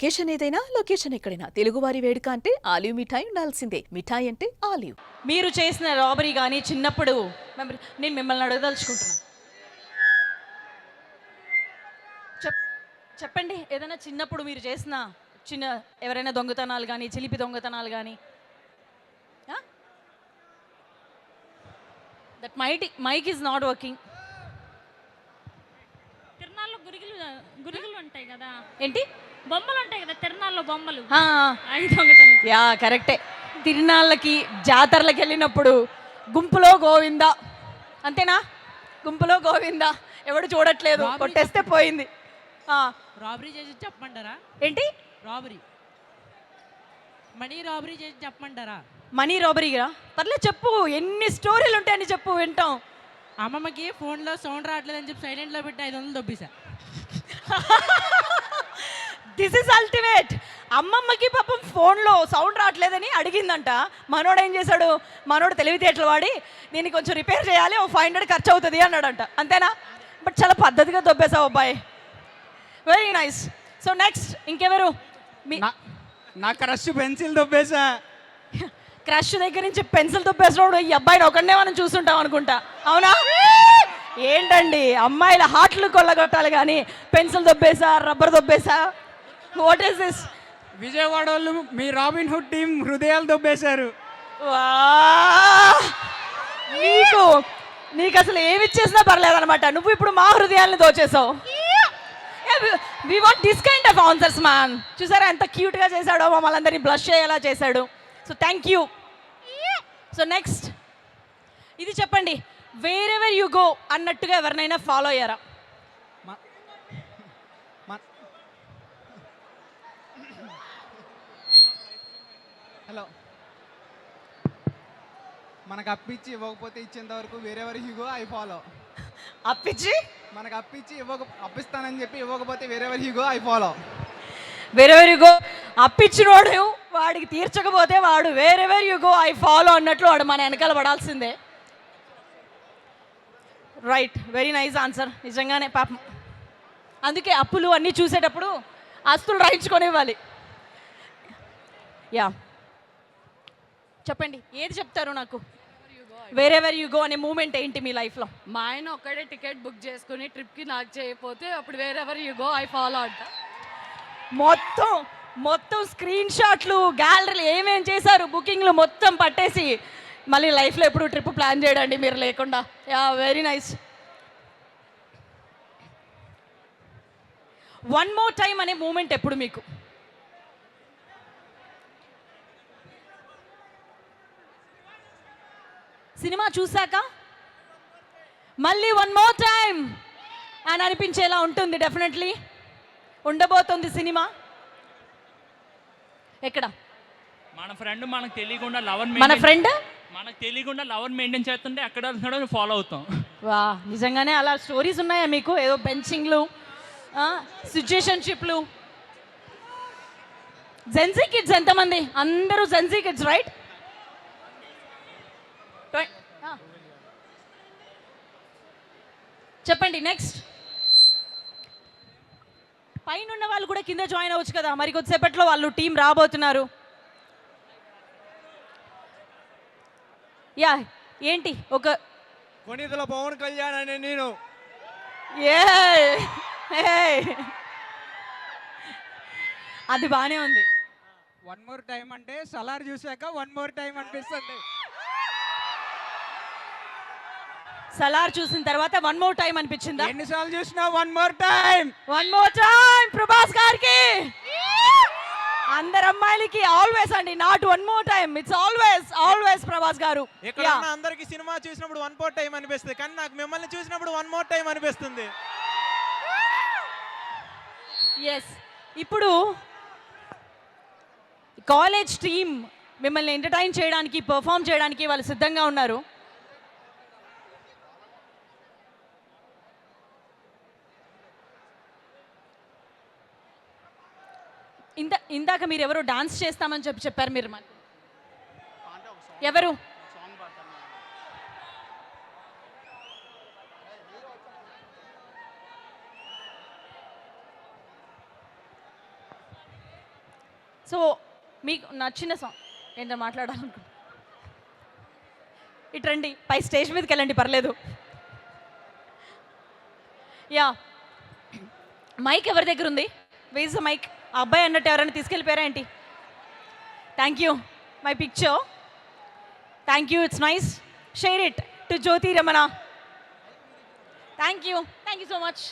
Occasion ఏదైనా location ఎక్కడైనా తెలుగువారి వేడుక అంటే ఆలివ్ మిఠాయి ఉండాల్సిందే. మిఠాయి అంటే ఆలివ్. మీరు చేసిన రాబరీ కానీ చిన్నప్పుడు నేను మిమ్మల్ని అడగదలుచుకుంటున్నాను. చెప్పండి ఏదైనా చిన్నప్పుడు మీరు చేసిన చిన్న ఎవరైనా దొంగతనాలు కానీ చిలిపి దొంగతనాలు కానీ. That mike is not working. తిరణాల్లో గురిగులు ఉంటాయి కదా, ఏంటి బొమ్మలు ఉంటాయి కదా తిరణాల్లో బొమ్మలు, అవి దొంగతనం. యా కరెక్టే. తిరునాళ్ళకి జాతరలకు వెళ్ళినప్పుడు గుంపులో గోవిందా, అంతేనా? గుంపులో గోవిందా, ఎవడు చూడట్లేదు, కొట్టేస్తే పోయింది. రాబరీ చేసి చెప్పమంటారా? ఏంటి రాబరీ, మనీ రాబరీ చేసి చెప్పమంటారా? మనీ రాబరీగా పర్లేదు చెప్పు, ఎన్ని స్టోరీలు ఉంటాయని చెప్పు, వింటాం. అమ్మమ్మకి ఫోన్లో సౌండ్ రావట్లేదని చెప్పి సైలెంట్లో పెట్టి 500 దొబ్బేశా. This is ultimate. అమ్మమ్మకి పాపం ఫోన్లో సౌండ్ రావట్లేదని అడిగిందంట. మనోడు ఏం చేశాడు, మనోడు తెలివితేటలు వాడి దీన్ని కొంచెం రిపేర్ చేయాలి, 500 ఖర్చు అవుతుంది అన్నాడంట. అంతేనా? బట్ చాలా పద్ధతిగా దొబ్బేశావు అబ్బాయి, వెరీ నైస్. సో నెక్స్ట్ ఇంకెవరు? నా క్రష్ పెన్సిల్ దొబ్బేశా. క్రష్ దగ్గర నుంచి పెన్సిల్ దొబ్బేసినప్పుడు ఈ అబ్బాయిని ఒకనే మనం చూస్తుంటాం అనుకుంటా, అవునా? ఏంటండి అమ్మాయిల హార్ట్లు కొల్లగొట్టాలి కానీ పెన్సిల్ దొబ్బేసా, రబ్బర్ దొబ్బేసా, వాట్ ఈస్ దిస్? విజయవాడ వాళ్ళు మీ రాబిన్ హుడ్ టీం హృదయాలు దొబ్బేశారు. నీకు అసలు ఏమి ఇచ్చేసినా పర్లేదు అనమాట. నువ్వు ఇప్పుడు మా హృదయాలను దోచేసావు. We want this kind of answers man. చూసారా ఎంత క్యూట్గా చేశాడో, మమ్మల్ని అందరినీ బ్లష్ అయ్యేలా చేశాడు. So thank you. So next ఇది చెప్పండి, వేరెవర్ యు గో అన్నట్టుగా ఎవరినైనా ఫాలో అయ్యారా? హలో, మనకు అప్పిచ్చి ఇవ్వకపోతే ఇచ్చేంత వరకు wherever you go I follow. అప్పిచ్చి మనకు అప్పిచ్చి అప్పిస్తానని చెప్పి ఇవ్వకపోతే wherever you go I follow. Wherever you go, అప్పిచ్చినోడు వాడికి తీర్చకపోతే వాడు wherever you go I follow అన్నట్లు వాడు మన వెనకాల పడాల్సిందే. Right, very nice answer. నిజంగానే పాపం, అందుకే అప్పులు అన్నీ చూసేటప్పుడు ఆస్తులు రాయించుకొని ఇవ్వాలి. యా చెప్పండి, ఏది చెప్తారు నాకు? వేరెవర్ యు గో అనే మూమెంట్ ఏంటి మీ లైఫ్లో? మా ఆయన ఒక్కడే టికెట్ బుక్ చేసుకుని ట్రిప్కి నాకు చేయకపోతే అప్పుడు wherever you go I follow అంట. మొత్తం స్క్రీన్ షాట్లు, గ్యాలరీలు ఏమేం చేశారు, బుకింగ్లు మొత్తం పట్టేసి మళ్ళీ లైఫ్లో ఎప్పుడు ట్రిప్ ప్లాన్ చేయడండి మీరు లేకుండా. Yeah very nice. One more time అనే మూమెంట్ ఎప్పుడు మీకు? సినిమా చూసాక మళ్ళీ వన్ మోర్ టైం అని అనిపించేలా ఉంటుంది. డెఫినెట్లీ ఉండబోతుంది సినిమా. ఎక్కడ మన ఫ్రెండ్ మనకు తెలియకుండా లవర్ మెయింటైన్ చేస్తుంటే ఎక్కడ వెళ్తున్నాడో ఫాలో అవుతాం. వా, నిజంగానే అలా స్టోరీస్ ఉన్నాయా మీకు? ఏదో బెంచింగ్లు, సిచ్యుయేషన్షిప్లు. జెన్సీ కిడ్స్ ఎంతమంది? అందరూ జెన్సీ కిడ్స్ రైట్? చెప్పండి నెక్స్ట్. పైన ఉన్న వాళ్ళు కూడా కింద జాయిన్ అవ్వచ్చు కదా, మరి కొద్దిసేపట్లో వాళ్ళు టీం రాబోతున్నారు. యా ఏంటి ఒక కొనిదల పవన్ కళ్యాణ్ అనే నేను. అది బానే ఉంది. వన్ మోర్ టైం అంటే సలార్ చూసాక వన్ మోర్ టైం అనిపిస్తుంది. సలార్ చూసిన తర్వాత వన్ మోర్ టైం అనిపించిందా? ఎన్నిసార్లు చూసినా one more time. One more time Prabhas గారికి, అందరు అమ్మాయిలకి ఆల్వేస్ అండి, not one more time, it's always Prabhas గారు. ఎక్కడన్నా అందరికి సినిమా చూసినప్పుడు వన్ మోర్ టైం అనిపిస్తుంది, కానీ నాకు మిమ్మల్ని చూసినప్పుడు వన్ మోర్ టైం అనిపిస్తుంది. ఎస్, ఇప్పుడు కాలేజ్ టీం మిమ్మల్ని ఎంటర్టైన్ చేయడానికి, పర్ఫామ్ చేయడానికి వాళ్ళు సిద్ధంగా ఉన్నారు. ఇందాక మీరు ఎవరు డాన్స్ చేస్తామని చెప్పారు మీరు, ఎవరు? సో మీకు నచ్చిన సాంగ్ ఏంటో మాట్లాడాలనుకుంటున్నా. ఇటు రండి, పై స్టేజ్ మీదకి వెళ్ళండి, పర్లేదు. యా, మైక్ ఎవరి దగ్గర ఉంది? Where's the mike. ఆ అబ్బాయి అన్నట్టు ఎవరైనా తీసుకెళ్ళిపోయారా ఏంటి? Thank you, my picture. Thank you, it's nice. Share it to Jyothi Ramana. Thank you so much.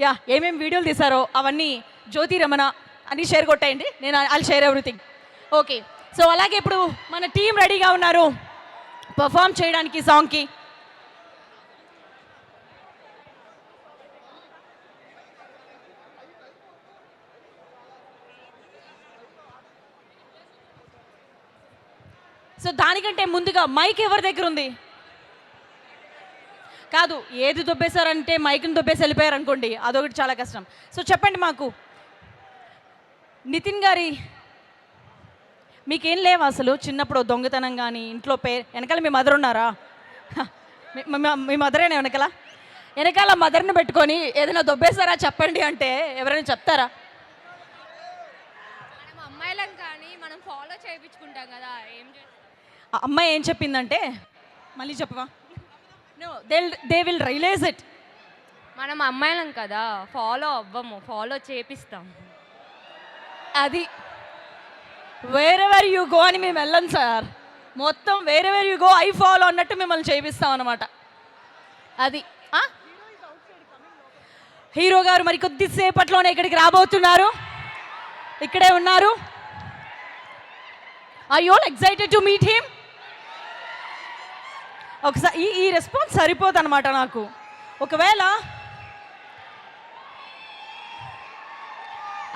Yeah, ఏమేమి వీడియోలు తీసారో అవన్నీ జ్యోతి రమణ అని షేర్ కొట్టేయండి. నేను I'll share everything. Okay, so అలాగే ఇప్పుడు మన టీం రెడీగా ఉన్నారు పర్ఫామ్ చేయడానికి సాంగ్కి. సో దానికంటే ముందుగా మైక్ ఎవరి దగ్గర ఉంది? కాదు, ఏది దొబ్బేశారంటే మైక్ని దొబ్బేసి వెళ్ళిపోయారు అనుకోండి, అదొకటి చాలా కష్టం. సో చెప్పండి మాకు, నితిన్ గారి మీకేం లేవు అసలు? చిన్నప్పుడు దొంగతనం కానీ ఇంట్లో వెనకాల మీ మదర్ ఉన్నారా? మీ మదరేనా వెనకాల మదర్ని పెట్టుకొని ఏదైనా దొబ్బేశారా చెప్పండి అంటే ఎవరైనా చెప్తారా? మనం అమ్మాయిలం కానీ మనం ఫాలో చేయించుకుంటాం కదా, ఏం ఆ అమ్మాయి ఏం చెప్పిందంటే, మళ్ళీ చెప్పవా? No, they will realise it. మనం అమ్మాయిలం కదా, ఫాలో అవ్వము, ఫాలో చేపిస్తాం. అది వేరెవర్ యూ గో అని మేము వెళ్ళం సార్. మొత్తం wherever you go I follow అన్నట్టు మిమ్మల్ని చేపిస్తాం అనమాట. అది హీరో గారు మరి కొద్దిసేపట్లోనే ఇక్కడికి రాబోతున్నారు. ఇక్కడే ఉన్నారు. Are you all excited to meet him? ఒకసారి ఈ రెస్పాన్స్ సరిపోదు అనమాట నాకు. ఒకవేళ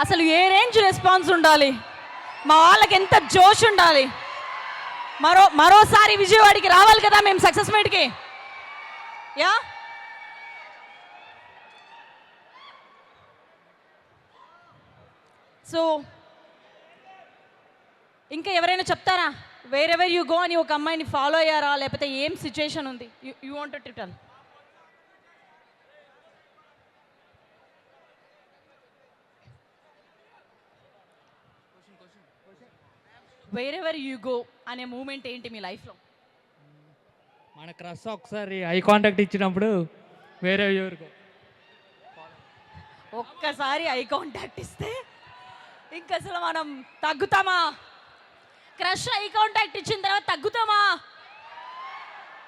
అసలు ఏ రేంజ్ రెస్పాన్స్ ఉండాలి, మా వాళ్ళకి ఎంత జోష్ ఉండాలి. మరోసారి విజయవాడకి రావాలి కదా మేము సక్సెస్ మీట్కి. యా, సో ఇంకా ఎవరైనా చెప్తారా? వేరెవర్ యూ గో అని ఒక అమ్మాయిని ఫాలో అయ్యారా, లేకపోతే ఏం సిచ్యుయేషన్ ఉంది? You wanted to tell. Wherever you go అనే మూమెంట్ ఏంటి మీ లైఫ్లో? మన క్రష్ ఒకసారి ఐ కాంటాక్ట్ ఇచ్చినప్పుడు వేరే ఎవరికో ఒక్కసారి ఐ కాంటాక్ట్ ఇస్తే ఇంక అసలు మనం తగ్గుతామా? క్రష్ ఐ కాంటాక్ట్ ఇచ్చిన తర్వాత తగ్గుతామా?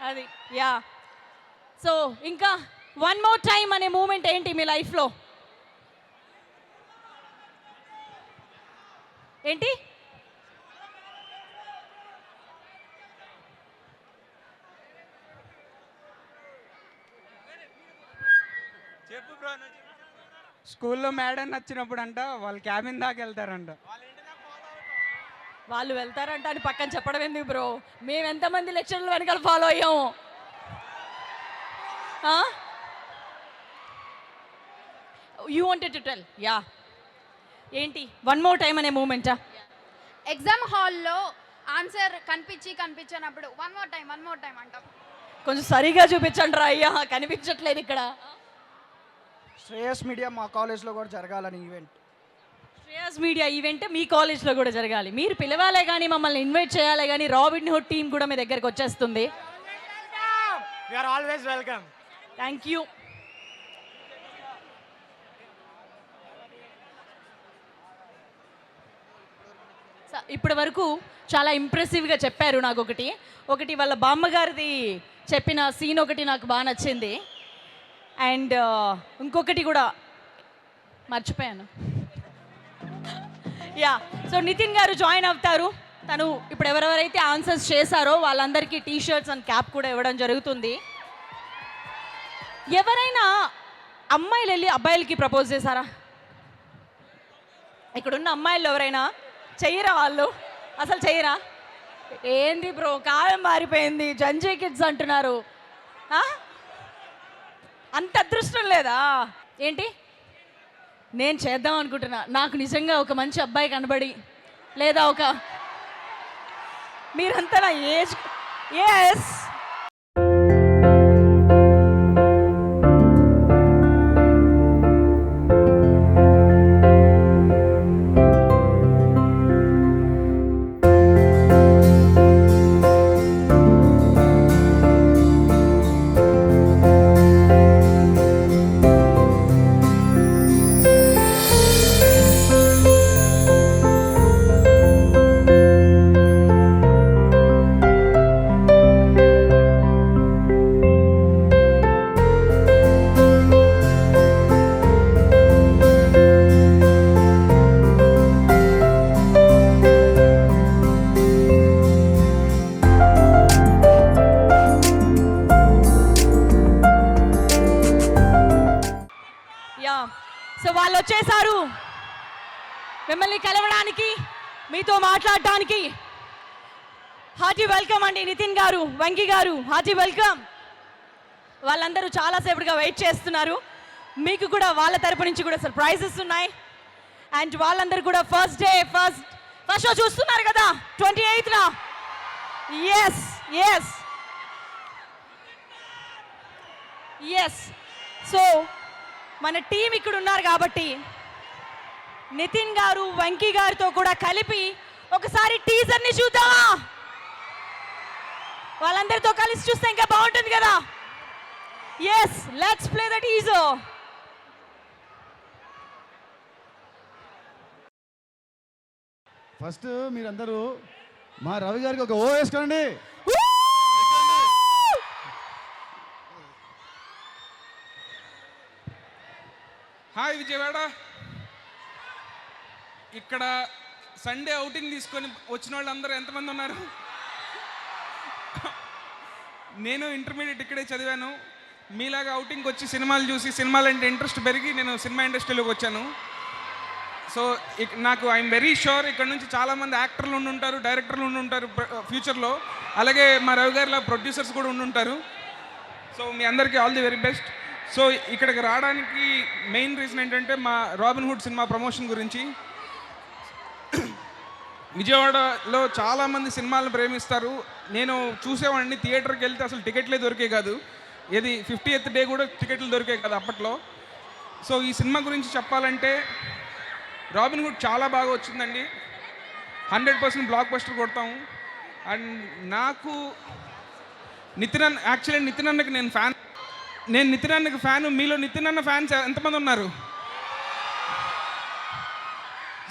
అది యా. సో ఇంకా వన్ మోర్ టైం అనే మూమెంట్ ఏంటి మీ లైఫ్లో? ఏంటి? చెప్పు బ్రో. స్కూల్లో మేడం నచ్చినప్పుడు అంట వాళ్ళు క్యాబిన్ దాకా వెళ్తారంట. వాళ్ళు వెళ్తారంట అని పక్కన చెప్పడం ఎందుకు బ్రో? మేము ఎంతమంది లెక్చర్లు వెనకాల ఫాలో అయ్యాము. You wanted to tell. Yeah, ఏంటి వన్ మోర్ టైం అనే మూమెంటా? ఎగ్జామ్ హాల్లో ఆన్సర్ కనిపించినప్పుడు వన్ మోర్ టైం అంటాం. కొంచెం సరిగా చూపించండి రా అయ్యా, కనిపించట్లేదు ఇక్కడ. శ్రేయస్ మీడియా మా కాలేజ్లో కూడా జరగాలని ఈవెంట్. శ్రేయస్ మీడియా ఈవెంట్ మీ కాలేజ్లో కూడా జరగాలి. మీరు పిలవాలే కానీ మమ్మల్ని ఇన్వైట్ చేయాలి కానీ రాబిన్ హుడ్ టీం కూడా మీ దగ్గరికి వచ్చేస్తుంది. Always welcome. Thank you. ఇప్పటి వరకు చాలా ఇంప్రెసివ్గా చెప్పారు. నాకు ఒకటి వాళ్ళ బామ్మగారిది చెప్పిన సీన్ ఒకటి నాకు బాగా నచ్చింది. అండ్ ఇంకొకటి కూడా మర్చిపోయాను. యా, సో నితిన్ గారు జాయిన్ అవుతారు. తను ఇప్పుడు ఎవరెవరైతే ఆన్సర్స్ చేశారో వాళ్ళందరికీ టీ షర్ట్స్ అండ్ క్యాప్ కూడా ఇవ్వడం జరుగుతుంది. ఎవరైనా అమ్మాయిలు వెళ్ళి అబ్బాయిలకి ప్రపోజ్ చేశారా? ఇక్కడున్న అమ్మాయిలు ఎవరైనా చెయ్యరా? వాళ్ళు అసలు చెయ్యరా? ఏంది బ్రో, కాలం మారిపోయింది, జంజీ కిడ్స్ అంటున్నారు. అంత అదృష్టం లేదా ఏంటి? నేను చేద్దాం అనుకుంటున్నా. నాకు నిజంగా ఒక మంచి అబ్బాయి కనబడి, లేదా మీరంతా నా ఏజ్. ఎస్, మిమ్మల్ని కలవడానికి, మీతో మాట్లాడడానికి హార్టీ వెల్కమ్ అండి. నితిన్ గారు, వెంకీ గారు, హార్టీ వెల్కమ్. వాళ్ళందరూ చాలాసేపటిగా వెయిట్ చేస్తున్నారు. మీకు కూడా వాళ్ళ తరపు నుంచి కూడా సర్ప్రైజెస్ ఉన్నాయి. అండ్ వాళ్ళందరూ కూడా ఫస్ట్ షో చూస్తున్నారు కదా 28న. ఎస్. సో మన టీం ఇక్కడ ఉన్నారు కాబట్టి నితిన్ గారు, వెంకీ గారితో కూడా కలిపి ఒకసారి టీజర్ని చూద్దామా? వాళ్ళందరితో కలిసి చూస్తే ఇంకా బాగుంటుంది కదా. Yes, let's play the teaser. First మీరందరూ మా రవి గారికి ఒక ఓ వేసుకోండి. హాయ్ విజయవాడ. ఇక్కడ సండే అవుటింగ్ తీసుకొని వచ్చిన వాళ్ళందరూ ఎంతమంది ఉన్నారు? నేను ఇంటర్మీడియట్ ఇక్కడే చదివాను. మీలాగా అవుటింగ్కి వచ్చి సినిమాలు చూసి సినిమాలంటే ఇంట్రెస్ట్ పెరిగి నేను సినిమా ఇండస్ట్రీలోకి వచ్చాను. సో నాకు ఐఎమ్ వెరీ షూర్ ఇక్కడ నుంచి చాలామంది యాక్టర్లు ఉండుంటారు, డైరెక్టర్లు ఉండుంటారు ఫ్యూచర్లో. అలాగే మా రవి గారిలా ప్రొడ్యూసర్స్ కూడా ఉండుంటారు. సో మీ అందరికీ all the very best. So ఇక్కడికి రావడానికి మెయిన్ రీజన్ ఏంటంటే మా రాబిన్ హుడ్ సినిమా ప్రమోషన్ గురించి. విజయవాడలో చాలామంది సినిమాలను ప్రేమిస్తారు. నేను చూసేవాడిని, థియేటర్కి వెళ్తే అసలు టికెట్లే దొరికే కాదు. ఏది 50th డే కూడా టికెట్లు దొరికే కాదు అప్పట్లో. సో ఈ సినిమా గురించి చెప్పాలంటే రాబిన్ హుడ్ చాలా బాగా వచ్చిందండి. 100% బ్లాక్ బస్టర్ కొడతాము. అండ్ నాకు నితిన్ అన్నకి నేను ఫ్యాన్. నేను నితిన్ అన్నకి ఫ్యాను. మీలో నితిన్ అన్న ఫ్యాన్స్ ఎంతమంది ఉన్నారు?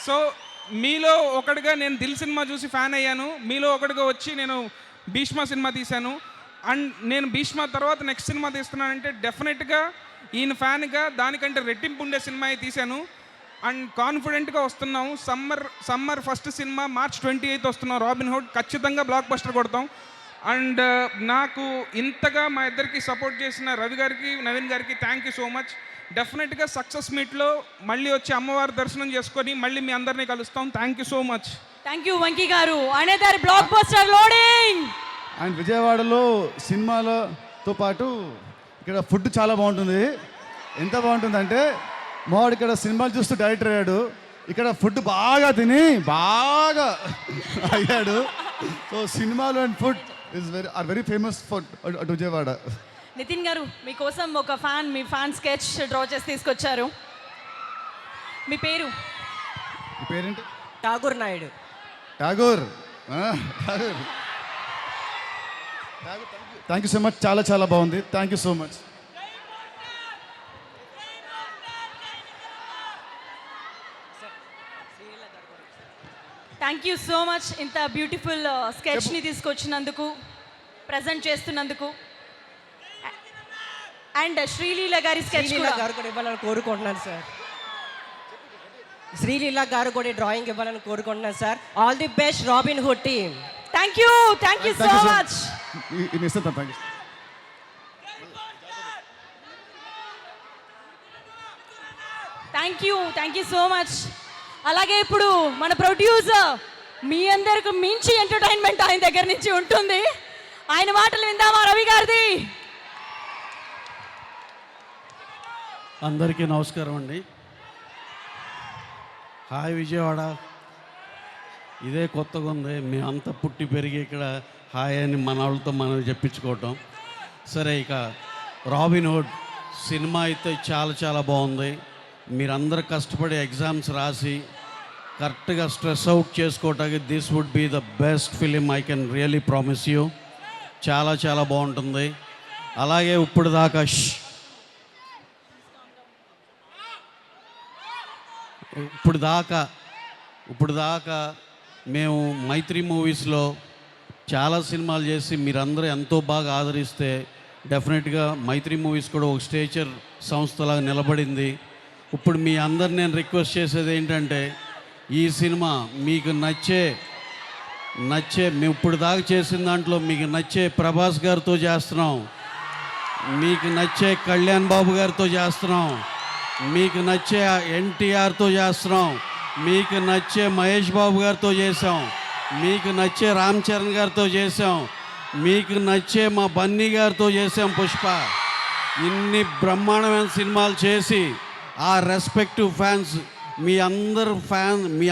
సో మీలో ఒకటిగా నేను దిల్ సినిమా చూసి ఫ్యాన్ అయ్యాను. మీలో ఒకటిగా వచ్చి నేను భీష్మ సినిమా తీశాను. అండ్ నేను భీష్మ తర్వాత నెక్స్ట్ సినిమా తీస్తున్నానంటే డెఫినెట్గా ఈయన ఫ్యాన్గా దానికంటే రెట్టింపు ఉండే సినిమా తీశాను. అండ్ కాన్ఫిడెంట్గా వస్తున్నాము. సమ్మర్ ఫస్ట్ సినిమా March 28 వస్తున్నాం. రాబిన్ హుడ్ ఖచ్చితంగా బ్లాక్ బస్టర్ కొడతాం. అండ్ నాకు ఇంతగా మా ఇద్దరికి సపోర్ట్ చేసిన రవి గారికి, నవీన్ గారికి థ్యాంక్ యూ సో మచ్. డెఫినెట్గా సక్సెస్ మీట్లో మళ్ళీ వచ్చి అమ్మవారి దర్శనం చేసుకొని మళ్ళీ మీ అందరినీ కలుస్తాం. Thank you so much. Thank you Venky గారు. అనేదారి బ్లాక్ బస్టర్ లోడింగ్. అండ్ విజయవాడలో సినిమాలతో పాటు ఇక్కడ ఫుడ్ చాలా బాగుంటుంది. ఎంత బాగుంటుందంటే మావాడు ఇక్కడ సినిమాలు చూస్తూ డైరెక్టర్ అయ్యాడు. ఇక్కడ ఫుడ్ బాగా తిని బాగా అయ్యాడు. సో సినిమాలు and food are very famous for Vijayawada. Nitin garu, మీకోసం ఒక మీ ఫ్యాన్ స్కెచ్ డ్రా చేసి తీసుకొచ్చారు. మీ పేరు? ఈ పేరేంటి? Thakur Naidu. Thakur. Thank you so much. చాలా చాలా బాగుంది. Thank you so much. Thank you so much. ఇంత బ్యూటిఫుల్ స్కెచ్ని తీసుకొచ్చినందుకు, ప్రజెంట్ చేస్తున్నందుకు. అండ్ శ్రీలీల గారి స్కెచ్ గారు కూడా ఇవ్వాలని కోరుకుంటున్నాను సార్. శ్రీలీల గారు కూడా డ్రాయింగ్ ఇవ్వాలని కోరుకుంటున్నాను sir. All the best robin hood team. Thank you so much. Thank you so much. అలాగే ఇప్పుడు మన ప్రొడ్యూసర్, మీ అందరికి మించి ఎంటర్టైన్మెంట్ ఆయన దగ్గర నుంచి ఉంటుంది. ఆయన మాటలు విందామా రవి గారిది? అందరికీ నమస్కారం అండి. హాయ్ విజయవాడ. ఇదే కొత్తగా ఉంది. మేమంతా పుట్టి పెరిగి ఇక్కడ హాయ్ అని మన వాళ్ళతో మనం చెప్పించుకోవటం. సరే, ఇక రాబిన్ హుడ్ సినిమా అయితే చాలా చాలా బాగుంది. మీరందరూ కష్టపడి ఎగ్జామ్స్ రాసి కరెక్ట్గా స్ట్రెస్ అవుట్ చేసుకోవటానికి this would be the best film I can really promise you. చాలా చాలా బాగుంటుంది. అలాగే ఇప్పుడు దాకా మేము మైత్రి మూవీస్లో చాలా సినిమాలు చేసి మీరందరూ ఎంతో బాగా ఆదరిస్తే డెఫినెట్గా మైత్రి మూవీస్ కూడా ఒక స్టేచర్ సంస్థలాగా నిలబడింది. ఇప్పుడు మీ అందరు నేను రిక్వెస్ట్ చేసేది ఏంటంటే, ఈ సినిమా మీకు నచ్చే మేము ఇప్పుడు దాకా చేసిన దాంట్లో మీకు నచ్చే ప్రభాస్ గారితో చేస్తున్నాం, మీకు నచ్చే కళ్యాణ్ బాబు గారితో చేస్తున్నాం, మీకు నచ్చే ఎన్టీఆర్తో చేస్తున్నాం, మీకు నచ్చే మహేష్ బాబు గారితో చేసాం, మీకు నచ్చే రామ్ చరణ్ గారితో చేసాం, మీకు నచ్చే మా బన్నీ గారితో చేసాం పుష్ప. ఇన్ని బ్రహ్మాండమైన సినిమాలు చేసి ఆ రెస్పెక్టివ్ ఫ్యాన్స్ మీ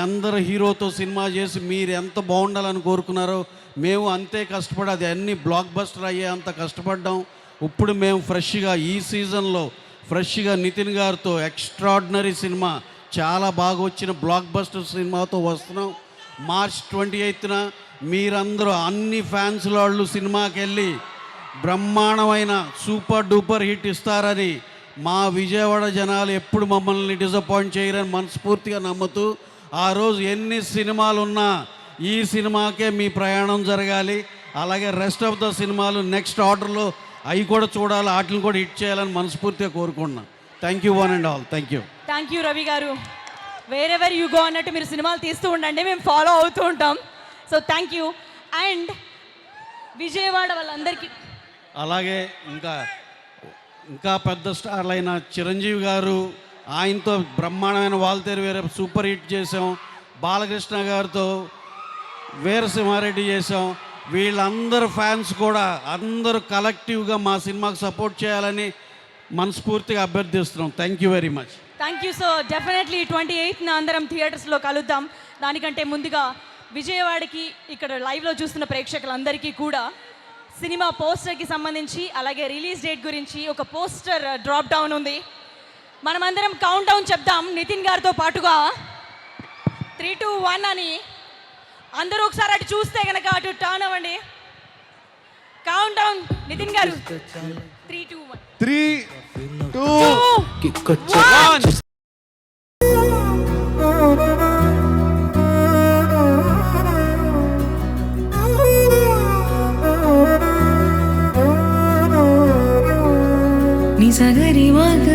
అందరు హీరోతో సినిమా చేసి మీరు ఎంత బాగుండాలని కోరుకున్నారో మేము అంతే కష్టపడి అది అన్ని బ్లాక్ బస్టర్ అయ్యే అంత కష్టపడ్డాం. ఇప్పుడు మేము ఫ్రెష్గా ఈ సీజన్లో ఫ్రెష్గా నితిన్ గారితో ఎక్స్ట్రాడినరీ సినిమా, చాలా బాగా వచ్చిన బ్లాక్ బస్టర్ సినిమాతో వస్తున్నాం. మార్చ్ 28న మీరందరూ అన్ని ఫ్యాన్స్ వాళ్ళు సినిమాకి వెళ్ళి బ్రహ్మాండమైన సూపర్ డూపర్ హిట్ ఇస్తారని, మా విజయవాడ జనాలు ఎప్పుడు మమ్మల్ని డిసప్పాయింట్ చేయరని మనస్ఫూర్తిగా నమ్ముతూ, ఆ రోజు ఎన్ని సినిమాలు ఉన్నా ఈ సినిమాకే మీ ప్రయాణం జరగాలి. అలాగే రెస్ట్ ఆఫ్ ద సినిమాలు నెక్స్ట్ ఆర్డర్లో అవి కూడా చూడాలి, వాటిని కూడా హిట్ చేయాలని మనస్ఫూర్తిగా కోరుకుంటున్నాను. Thank you one and all. Thank you. Thank you Ravi garu. Wherever you go అన్నట్టు మీరు సినిమాలు తీస్తూ ఉండండి, మేము ఫాలో అవుతూ ఉంటాం. So thank you. And Vijayawada వాళ్ళందరికీ అలాగే ఇంకా పెద్ద స్టార్లు అయిన చిరంజీవి గారు, ఆయనతో బ్రహ్మాండమైన వాల్తేరు వేరే సూపర్ హిట్ చేసాం. బాలకృష్ణ గారితో వీరసింహారెడ్డి చేసాం. వీళ్ళందరూ ఫ్యాన్స్ కూడా అందరూ కలెక్టివ్గా మా సినిమాకి సపోర్ట్ చేయాలని మనస్ఫూర్తిగా అభ్యర్థిస్తున్నాం. Thank you very much. Thank you. So definitely 28న అందరం థియేటర్స్లో కలుద్దాం. దానికంటే ముందుగా విజయవాడకి ఇక్కడ లైవ్లో చూస్తున్న ప్రేక్షకులందరికీ కూడా సినిమా పోస్టర్కి సంబంధించి అలాగే రిలీజ్ డేట్ గురించి ఒక పోస్టర్ డ్రాప్ డౌన్ ఉంది. మనమందరం కౌంట్ డౌన్ చెప్దాం నితిన్ గారితో పాటుగా. 3, 2, 1 అని అందరూ ఒకసారి అటు చూస్తే కనుక అటు టర్న్ అవ్వండి. కౌంట్ డౌన్ నితిన్ గారు. 3, 2, 1. 3, 2, 1. నిజగరి మగ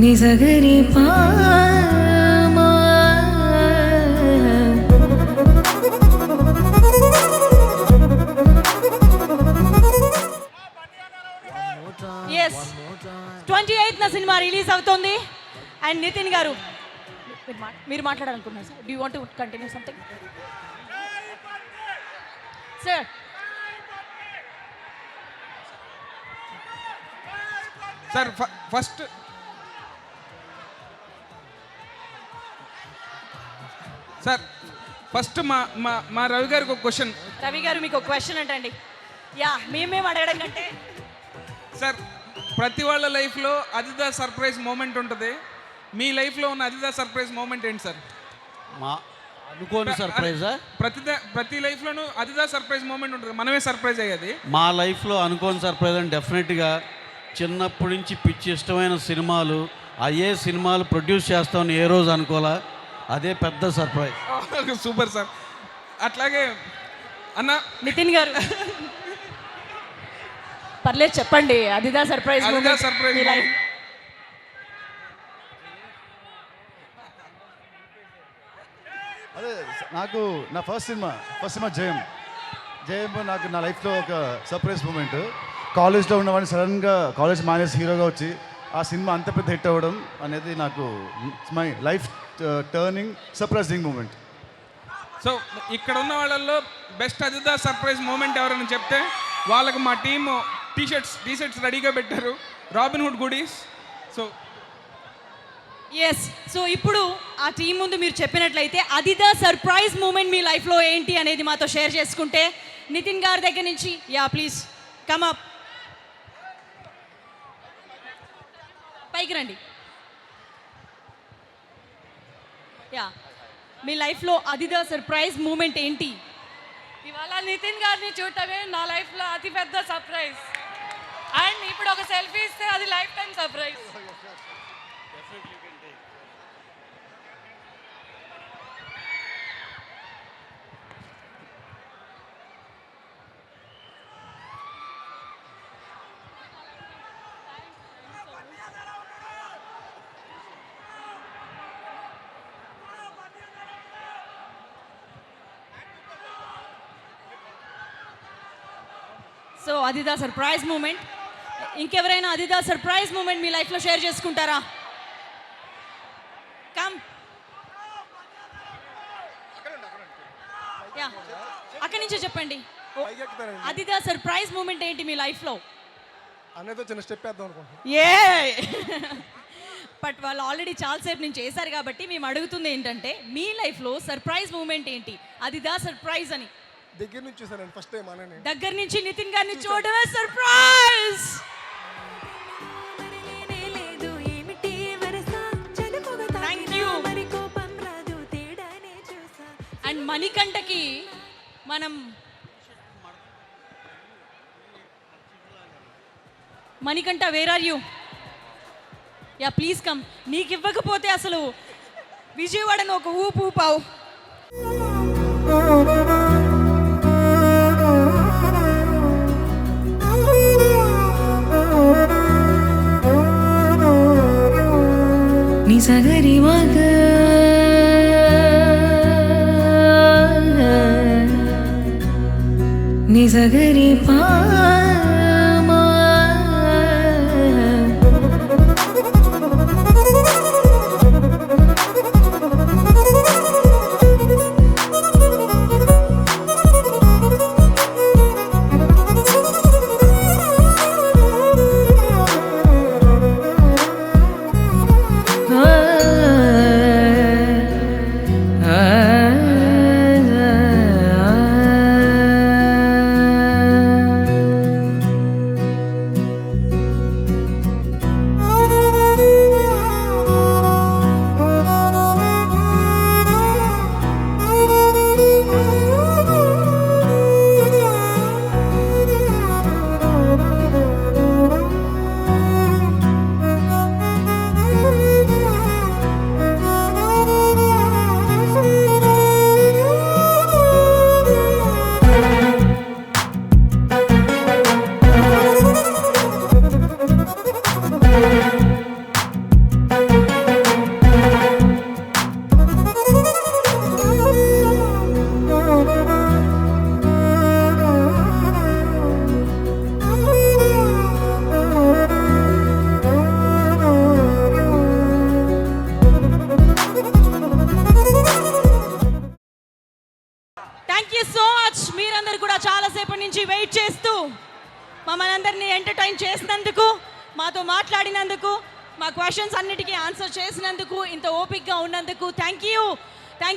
నిజగరి పామా ఎస్ 28న సినిమా రిలీజ్ అవుతుంది. అండ్ నితిన్ గారు మీరు మాట్లాడాలనుకుంటున్నారు sir. Do you want to continue something sir? Sir first మా రవి గారికి ఒక క్వశ్చన్. రవి గారు మీకు ఒక క్వశ్చన్ అంటండి. యా మేమేం అడగడం కంటే సార్, ప్రతి వాళ్ళ లైఫ్లో అదిదా సర్ప్రైజ్ మూమెంట్ ఉంటుంది. మీ లైఫ్లో ఉన్న అదిదా సర్ప్రైజ్ మూమెంట్ ఏంటి సార్? మా అనుకోని సర్ప్రైజా? ప్రతి లైఫ్లోనూ అదిదా సర్ప్రైజ్ మూమెంట్ ఉంటుంది, మనమే సర్ప్రైజ్ అయ్యేది. మా లైఫ్లో అనుకోని సర్ప్రైజ్ అని డెఫినెట్గా చిన్నప్పటి నుంచి పిచ్చి ఇష్టమైన సినిమాలు, అయ్యే సినిమాలు ప్రొడ్యూస్ చేస్తామని ఏ రోజు అనుకోలే, అదే పెద్ద సర్ప్రైజ్. Super sir. అట్లాగే అన్న నితిన్ గారు పర్లేదు చెప్పండి. అదిదా సర్ప్రైజ్. అదిదా సర్ప్రైజ్ అదే నాకు నా ఫస్ట్ సినిమా జయం నాకు నా లైఫ్లో ఒక సర్ప్రైజ్ మూమెంట్. కాలేజ్లో ఉన్నవాడిని సడన్గా కాలేజ్ మానేసి హీరోగా వచ్చి ఆ సినిమా అంత పెద్ద హిట్ అవ్వడం అనేది నాకు my life turning surprising moment. So ఇక్కడ ఉన్న వాళ్ళల్లో బెస్ట్ అదిదా సర్ప్రైజ్ మూమెంట్ ఎవరైనా చెప్తే వాళ్ళకి మా టీమ్ టీ షర్ట్స్ రెడీగా పెట్టారు, Robin Hood goodies. So yes. So ఇప్పుడు ఆ టీం ముందు మీరు చెప్పినట్లయితే అదిదా సర్ప్రైజ్ మూమెంట్ మీ లైఫ్లో ఏంటి అనేది మాతో షేర్ చేసుకుంటే నితిన్ గారి దగ్గర నుంచి. యా ప్లీజ్ కమ్ అప్, పైకి రండి. యా మీ లైఫ్లో అదిదా సర్ప్రైజ్ మూమెంట్ ఏంటి? ఇవాళ నితిన్ గారిని చూడటమే నా లైఫ్లో అతిపెద్ద సర్ప్రైజ్. అండ్ ఇప్పుడు ఒక సెల్ఫీ ఇస్తే అది లైఫ్ టైం సర్ప్రైజ్. సో అది ద సర్ప్రైజ్ మూమెంట్. ఇంకెవరైనా అదిదా సర్ప్రైజ్ మూమెంట్ మీ లైఫ్లో షేర్ చేసుకుంటారా? కమ్ యా, అక్కడి నుంచే చెప్పండి. అదిదా సర్ప్రైజ్ మూమెంట్ ఏంటి మీ లైఫ్లో? అన్నతో చిన్న స్టెప్ వేద్దాం అనుకుంటున్నాను. బట్ వాళ్ళు ఆల్రెడీ చాలాసేపు నేను చేశారు కాబట్టి మేము అడుగుతుంది ఏంటంటే మీ లైఫ్లో సర్ప్రైజ్ మూమెంట్ ఏంటి? అదిదా సర్ప్రైజ్ అని. దగ్గర నుంచి చూసానండి ఫస్ట్ టైం అన్నని. దగ్గర నుంచి నితిన్ గారిని చూడడమే సర్ప్రైజ్. Thank you. అండ్ మణికంఠకి మనం Manikanta where are you? Yeah please come. నీకు ఇవ్వకపోతే అసలు విజయవాడను ఒక ఊపు ఊపావు. నిజగరి మగ నిజగరి పా మీరందరూ కూడా చాలాసేపటి నుంచి వెయిట్ చేస్తూ మమ్మల్ని అందరినీ ఎంటర్టైన్ చేసినందుకు, మాతో మాట్లాడినందుకు, మా క్వశ్చన్స్ అన్నిటికీ ఆన్సర్ చేసినందుకు, ఇంత ఓపిక్గా ఉన్నందుకు థ్యాంక్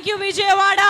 యూ విజయవాడ.